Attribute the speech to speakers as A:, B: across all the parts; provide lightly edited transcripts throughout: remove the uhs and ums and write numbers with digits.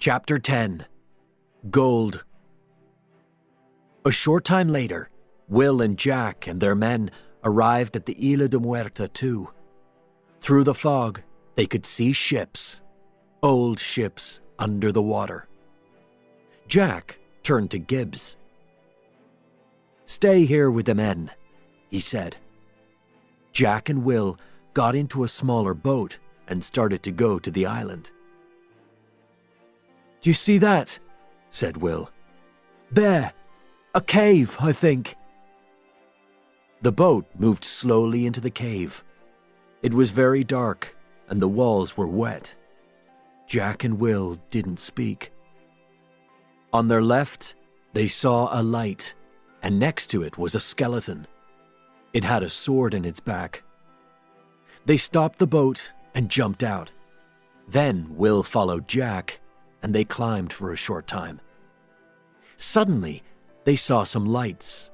A: Chapter 10. Gold. A short time later, Will and Jack and their men arrived at the Isla de Muerta too. Through the fog, they could see ships, old ships under the water. Jack turned to Gibbs. "Stay here with the men," he said. Jack and Will got into a smaller boat and started to go to the island. "Do you see that?" said Will. "There. A cave, I think." The boat moved slowly into the cave. It was very dark, and the walls were wet. Jack and Will didn't speak. On their left, they saw a light, and next to it was a skeleton. It had a sword in its back. They stopped the boat and jumped out. Then Will followed Jack, and they climbed for a short time. Suddenly, they saw some lights.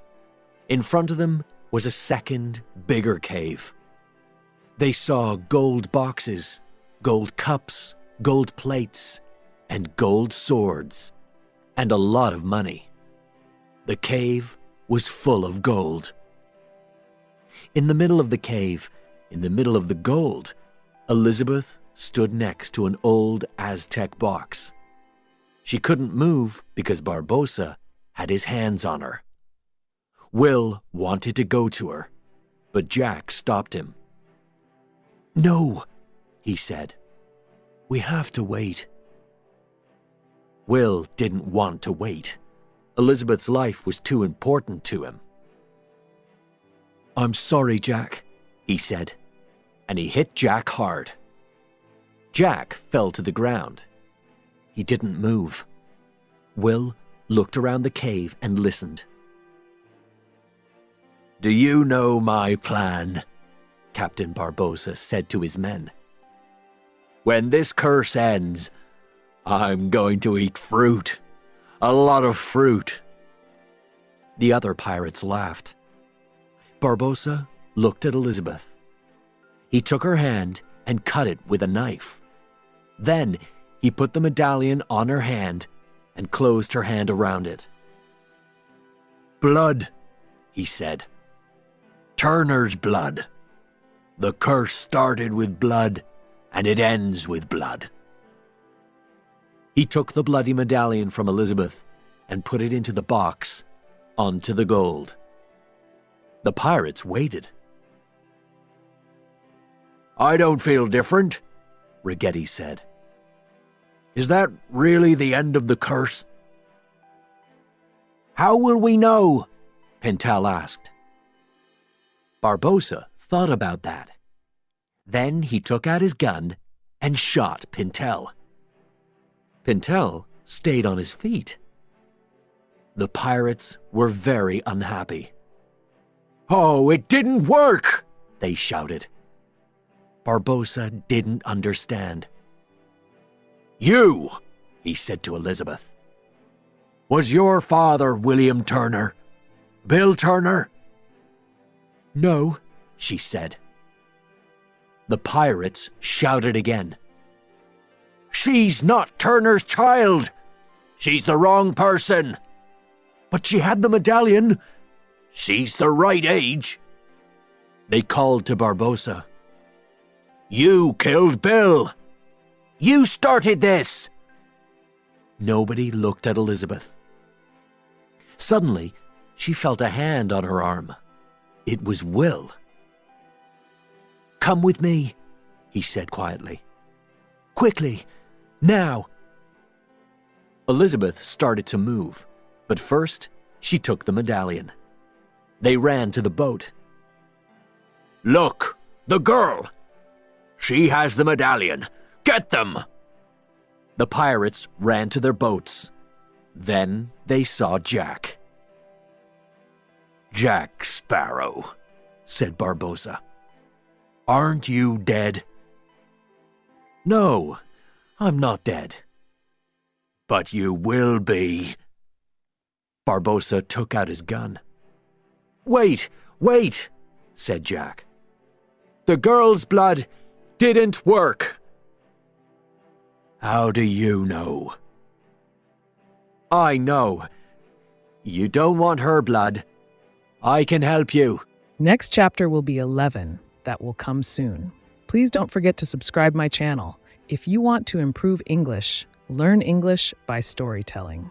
A: In front of them was a second, bigger cave. They saw gold boxes, gold cups, gold plates, and gold swords, and a lot of money. The cave was full of gold. In the middle of the cave, in the middle of the gold, Elizabeth stood next to an old Aztec box. She couldn't move because Barbosa had his hands on her. Will wanted to go to her, but Jack stopped him. "No," he said. "We have to wait." Will didn't want to wait. Elizabeth's life was too important to him. "I'm sorry, Jack," he said, and he hit Jack hard. Jack fell to the ground. He didn't move. Will looked around the cave and listened. "Do you know my plan?" Captain Barbosa said to his men. "When this curse ends, I'm going to eat fruit. A lot of fruit." The other pirates laughed. Barbosa looked at Elizabeth. He took her hand and cut it with a knife. Then he put the medallion on her hand and closed her hand around it. "Blood," he said. "Turner's blood. The curse started with blood, and it ends with blood." He took the bloody medallion from Elizabeth and put it into the box, onto the gold. The pirates waited. "I don't feel different," Rigetti said. "Is that really the end of the curse?" "How will we know?" Pintel asked. Barbosa thought about that. Then he took out his gun and shot Pintel. Pintel stayed on his feet. The pirates were very unhappy. "Oh, it didn't work!" they shouted. Barbosa didn't understand. "You," he said to Elizabeth. "Was your father William Turner? Bill Turner?" "No," she said. The pirates shouted again. "She's not Turner's child! She's the wrong person! But she had the medallion! She's the right age!" They called to Barbosa. "You killed Bill! You started this!" Nobody looked at Elizabeth. Suddenly, she felt a hand on her arm. It was Will. "Come with me," he said quietly. "Quickly, now." Elizabeth started to move, but first she took the medallion. They ran to the boat. "Look, the girl! She has the medallion! Get them!" The pirates ran to their boats. Then they saw Jack. "Jack Sparrow," said Barbosa. "Aren't you dead?" "No, I'm not dead." "But you will be." Barbosa took out his gun. "Wait, wait," said Jack. "The girl's blood didn't work." "How do you know?" I know. You don't want her blood. I can help you.
B: Next chapter will be 11. That will come soon. Please don't forget to subscribe my channel. If you want to improve English, learn English by storytelling.